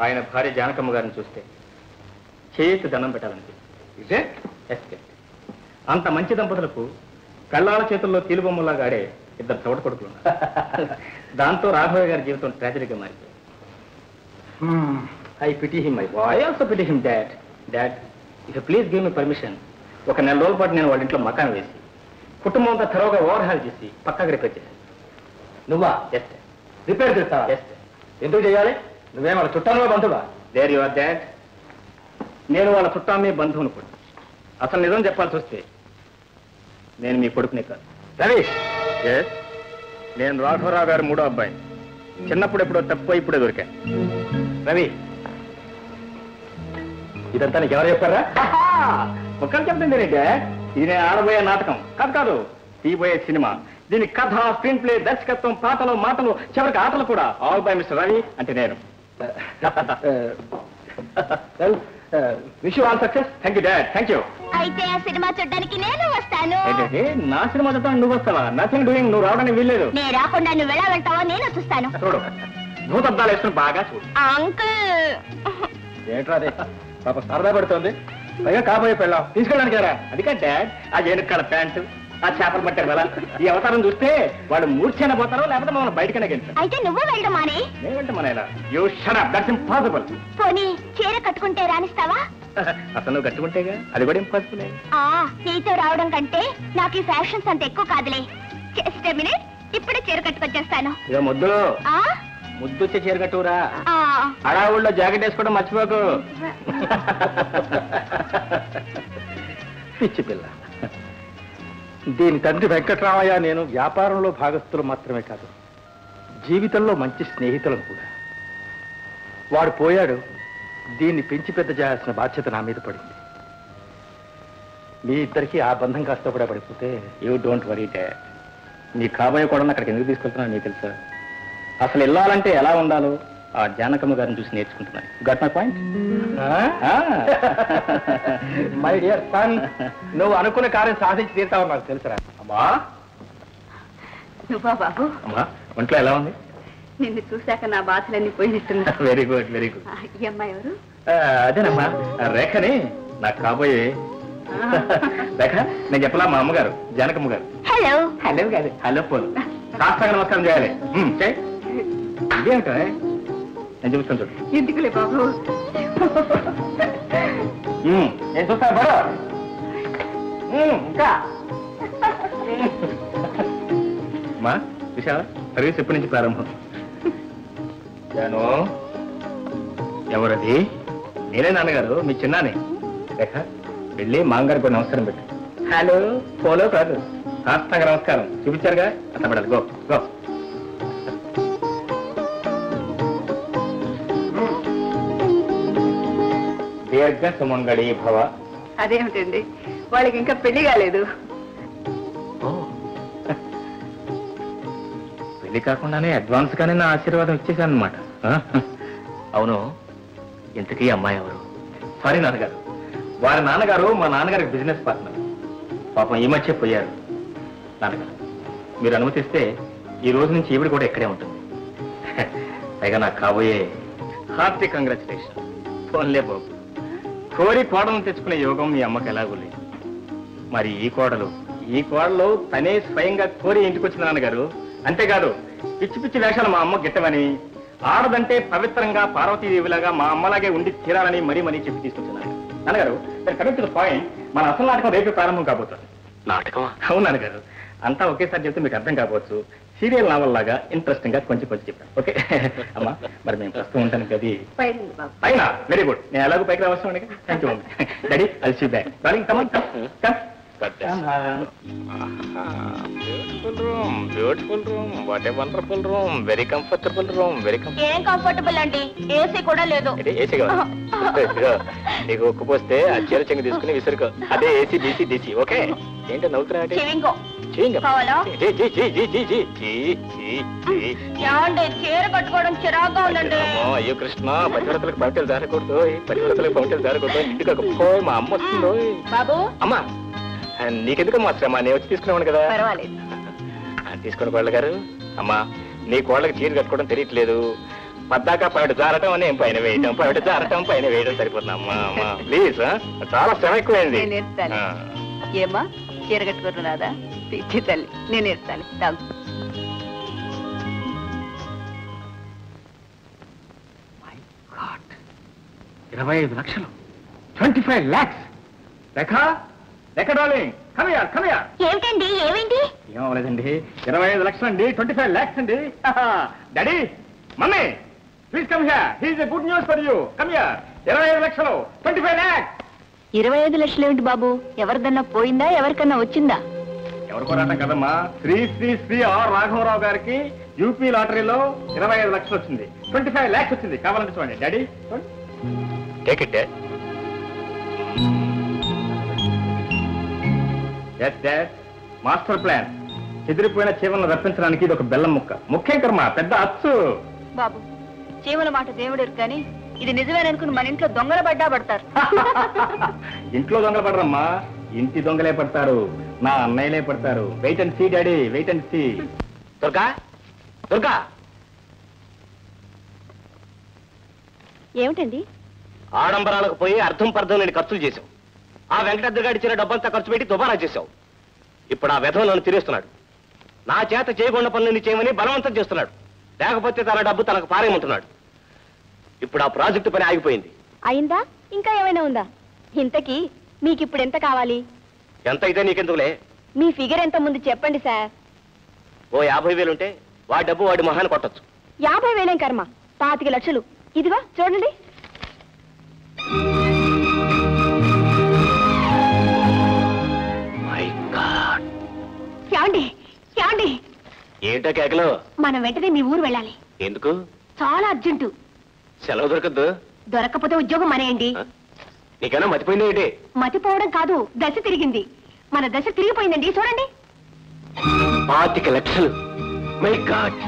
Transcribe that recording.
ఆయన భార్య జానకమ్మ గారిని చూస్తే చేతి దండం పెట్టాలంటే ఇదే అంత మంచి దంపతులకు కళ్ళాల చేతుల్లో తీలుబొమ్మలాగా ఆడే ఇద్దరు చోట కొడుకులు ఉన్నారు. దాంతో రాఘవయ్య గారి జీవితం ట్రాజడీగా మారిపోయింది. I pity him my boy, I also pity him dad. Dad, if you please give me permission, ఒక నెల రోజుల పాటు నేను వాళ్ళ ఇంట్లో మకాన్ వేసి కుటుంబం అంతా త్వరగా ఓవర్హాల్ చేసి పక్కాగా రిపేర్ చేశాను. నువ్వా? ఎస్ రిపేర్ చేస్తావా? ఎస్. ఎందుకు చేయాలి? నువ్వేం వాళ్ళ చుట్టాలుగా బంధువా? There your dad. నేను వాళ్ళ చుట్టామే బంధువును కూడా. అసలు నిజం చెప్పాల్సి వస్తే నేను మీ కొడుకునే కాదు. రవి, ఎస్, నేను రాఘవరావు గారు మూడో అబ్బాయి. చిన్నప్పుడు ఎప్పుడో తప్పు ఇప్పుడే దొరికాను. రవి, ఇదంతా నీకు ఎవరు చెప్పారా? ఒక్కరు చెప్తుంది డాడ్, ఇది నేను ఆడబోయే నాటకం కాదు, తీయబోయే సినిమా. దీని కథ, స్క్రీన్ ప్లే, దర్శకత్వం, పాటలు, మాటలు, చివరికి ఆటలు కూడా ఆల్ బై మిస్టర్ రవి అంటే నేను. Wish you all success. Thank you dad, thank you. అయితే ఆ సినిమా చూడడానికి నేను వస్తాను. ఏంటంటే నా సినిమా చూద్దాం నువ్వు వస్తావా? నథింగ్ డూయింగ్, నువ్వు రావడానికి వీల్లేదు. నేను రాకుండా నువ్వు ఎలా వెళ్తావో నేను చూస్తాను. చూడు, భూతద్దాలు వేసుకుని బాగా చూడు. అంకుల్, ఏంట్రా అదే పాప సరదా పడుతోంది. పైగా కాబోయే పెళ్ళాం తీసుకెళ్ళడానికి రా. అది కాదు డాడ్, ఆ ఏనుక్కల ప్యాంటు, ఆ చేపలు పట్టారు కదా, ఈ అవతారం చూస్తే వాళ్ళు మూర్ఛైన పోతారో లేకపోతే మమ్మల్ని బయటకనే గెలుస్తారు. అయితే నువ్వు వెళ్ళడం మానే. నేనంటే మన you shut up, that's impossible. పోనీ చీర కట్టుకుంటే రానిస్తావా? అసలు నువ్వు కట్టుకుంటేగా, అది కూడా ఇంపాసిబుల్. నీతో రావడం కంటే నాకు ఈ ఫ్యాషన్స్ అంత ఎక్కువ కాదులే. జస్ట్ ఎ మినిట్, ఇప్పుడే చీర కట్టుకొచ్చేస్తాను. ఇక ముద్దు ముద్దు వచ్చే చీర కట్టురా. అడావుల్లో జాకెట్ వేసుకోవడం మర్చిపోకు. పిచ్చి పిల్ల. దీని తండ్రి వెంకట్రామయ్య నేను వ్యాపారంలో భాగస్థులు మాత్రమే కాదు, జీవితంలో మంచి స్నేహితులను కూడా. వాడు పోయాడు, దీన్ని పెంచి పెద్ద చేయాల్సిన బాధ్యత నా మీద పడింది. మీ ఇద్దరికి ఆ బంధం కాస్త కూడా పడిపోతే. You don't worry dad. నీ కాబోయే కూడా అక్కడికి ఎందుకు తీసుకెళ్తున్నాను నీకు తెలుసా? అసలు వెళ్ళాలంటే ఎలా ఉండాలో ఆ జానకమ్మ గారిని చూసి నేర్చుకుంటున్నాను. Got my point? My dear son, నువ్వు అనుకున్న కార్యం సాధించి తీరుతావు నాకు తెలుసురా. అమ్మా, నువ్వా బాబు? అమ్మా, ఒంట్లో ఎలా ఉంది? నిన్ను చూశాక నా బాధలన్నీ పోయినట్టున్నా. Very good, very good. ఈ అమ్మాయి ఎవరు? అదేనమ్మా, రేఖని నాకు కాబోయే. రేఖ, నేను చెప్పలా మా అమ్మగారు జానకమ్మ గారు. హలో. హలో కాదు, హలో పోలు. సాష్టాంగ నమస్కారం చేయాలి. ఇదేమిటో నేను చూస్తాను చూడు. ఎందుకులే బాబు. నేను చూస్తాను బరో. ఇంకా మా చూసావా, సర్వీస్ ఎప్పటి నుంచి ప్రారంభం? జాను, ఎవరది? నేనే నాన్నగారు, మీ చిన్నానే. రేఖ, వెళ్ళి మామగారికి కూడా నమస్కారం పెట్టు. హలో పోలో కాదు, సాష్టాంగ నమస్కారం చూపించారుగా, అట్లా పడాలి. Go go. దీర్ఘ సుమంగళి భవ. అదేమిటండి, వాళ్ళకి ఇంకా పెళ్లి కాలేదు. పెళ్లి కాకుండానే అడ్వాన్స్ గానే నా ఆశీర్వాదం ఇచ్చేశాను అనమాట. అవును, ఇంతకీ అమ్మాయి ఎవరు? సారీ నాన్నగారు, వారి నాన్నగారు మా నాన్నగారికి బిజినెస్ పార్ట్నర్. పాపం ఈ మధ్య పోయారు. నాన్నగారు, మీరు అనుమతిస్తే ఈ రోజు నుంచి ఈవిడ కూడా ఇక్కడే ఉంటుంది. పైగా నాకు కాబోయే హార్టీ కంగ్రాచులేషన్. ఫోన్లే బాబు, కోరి కోడలను తెచ్చుకునే యోగం మీ అమ్మకి ఎలాగూ లేదు. మరి ఈ కోడలు తనే స్వయంగా కోరి ఇంటికి వచ్చిన నాన్నగారు. అంతేకాదు, పిచ్చి పిచ్చి వేషాలు మా అమ్మ గిట్టమని, ఆడదంటే పవిత్రంగా పార్వతీదేవిలాగా మా అమ్మలాగే ఉండి తీరాలని మరీ చెప్పి తీసుకొచ్చున్నాను. నాన్నగారు, కరెక్ట్ టు ద పాయింట్, మన అసలు నాటకం రేపు ప్రారంభం కాబోతుంది. నాటకం? అవును నాన్నగారు, అంతా ఒకేసారి చెప్తే మీకు అర్థం కావచ్చు. సీరియల్ నావల్ లాగా ఇంట్రెస్టింగ్ గా కొంచెం చెప్పాను. ఓకే అమ్మా, మరి మేము ప్రస్తుతం ఉంటాను గది పైన. వెరీ గుడ్, నేను ఎలాగో పైకి రావచ్చు. Thank you daddy, I'll see back. Darling, come on, come. Beautiful room, beautiful room, what a wonderful room, very comfortable room, very ఏం కంఫర్టబుల్ అండి, ఏసీ కూడా లేదు. ఏసీ కావాలి నీకు. ఉక్కుపోస్తే ఆ చీర చెంగు తీసుకుని విసురుకో. అదే ఏసీ బీసీ డీసీ. ఓకే, ఏంటో నవ్వుతున్నా? చీర కట్టుకోవడం చిరాగ్గా ఉందండి. అయ్యో కృష్ణ, పతివ్రతలకు పంటలు జారకూడదు, పతివ్రతలకు పంటలు జారకూడదు. ఇంటికి పోయి మా అమ్మ వస్తుందో. బాబు, అమ్మా నీకెందుకు మా శ్రమ, నేను వచ్చి తీసుకున్నాను కదా. పర్వాలేదు, తీసుకోండి కోళ్ళ గారు. అమ్మా, నీ కోళ్ళకి చీర కట్టుకోవడం తెలియట్లేదు. పద్దాక పైట జారటం నేను పైన వేయటం పైట జారటం పైన వేయడం సరిపోతుంది అమ్మా అమ్మా ప్లీజ్ చాలా శ్రమ ఎక్కువైంది నేను నేర్పుతాను ఏమ్మా చీర కట్టుకుంటున్నాదా పిచ్చి తల్లి నేను నేర్పుతాను తాగు 25 లక్షలు 25 lakhs Rekha Rekha darling come here ఏమిటండి ఏమైంది ఏమవలేదండి 25 లక్షలు అండి 25 lakhs అండి daddy mummy please come here here is a good news for you come here 25 లక్షలు 25 lakhs 25 లక్షలు ఏమిటి బాబు ఎవరిదన్నా పోయిందా ఎవరికన్నా వచ్చిందా ఎవరికో రావటం కదమ్మా శ్రీ శ్రీ శ్రీ ఆర్ రాఘవరావు గారికి యూపీ లాటరీలో 25 లక్షలు వచ్చింది 25 lakhs వచ్చింది కావాలంటే చూడండి daddy take it dad master plan చెదిరిపోయిన చీమలను రప్పించడానికి ఇది ఒక బెల్లం ముఖ్యం కర్మ పెద్ద అచ్చు బాబు చీమల మాట దేవుడు కానీ ఇది నిజమేననుకుని మన ఇంట్లో దొంగల పడ్డా పడతారు ఇంట్లో దొంగలు పడరమ్మా ఇంటి దొంగలే పడతారు నా అన్నయ్యలే పడతారు wait and see daddy wait and see Durga Durga ఏమిటండి ఆడంబరాలకు పోయి అర్థం పర్థం లేని ఖర్చులు చేశావు ఆ వెంకటద్రగాడి ఇచ్చిన డబ్బంతా ఖర్చు పెట్టి దుబారా చేశావు ఇప్పుడు ఆ వ్యధం నన్ను తిరేస్తున్నాడు నా చేత చేయకుండా పనులు చేయమని బలవంతం చేస్తున్నాడు లేకపోతే తన డబ్బు తనకు పారేయమంటున్నాడు ఇప్పుడు ఆ ప్రాజెక్టు పని ఆగిపోయింది అయిందా ఇంకా ఏమైనా ఉందా ఇంతకీ మీకు ఇప్పుడు ఎంత కావాలి ఎంత అయితే నీకెందుకులే మీ ఫిగర్ ఎంత ముందు చెప్పండి సార్ ఓ 50,000 ఉంటే వాడి డబ్బు వాడి మొహాన్ని కొట్టచ్చు 50,000 కర్మ 25 లక్షలు ఇదిగో చూడండి ఏమండి ఏమండి ఏంటో కేకలు మనం వెంటనే మీ ఊరు వెళ్ళాలి ఎందుకు చాలా అర్జెంటు సెలవు దొరకద్దు దొరకకపోతే ఉద్యోగం మానేయండి నీకైనా మతిపోయింది ఏంటి మతిపోవడం కాదు దశ తిరిగింది మన దశ తిరిగిపోయిందండి చూడండి 25 లక్షలు మై గాడ్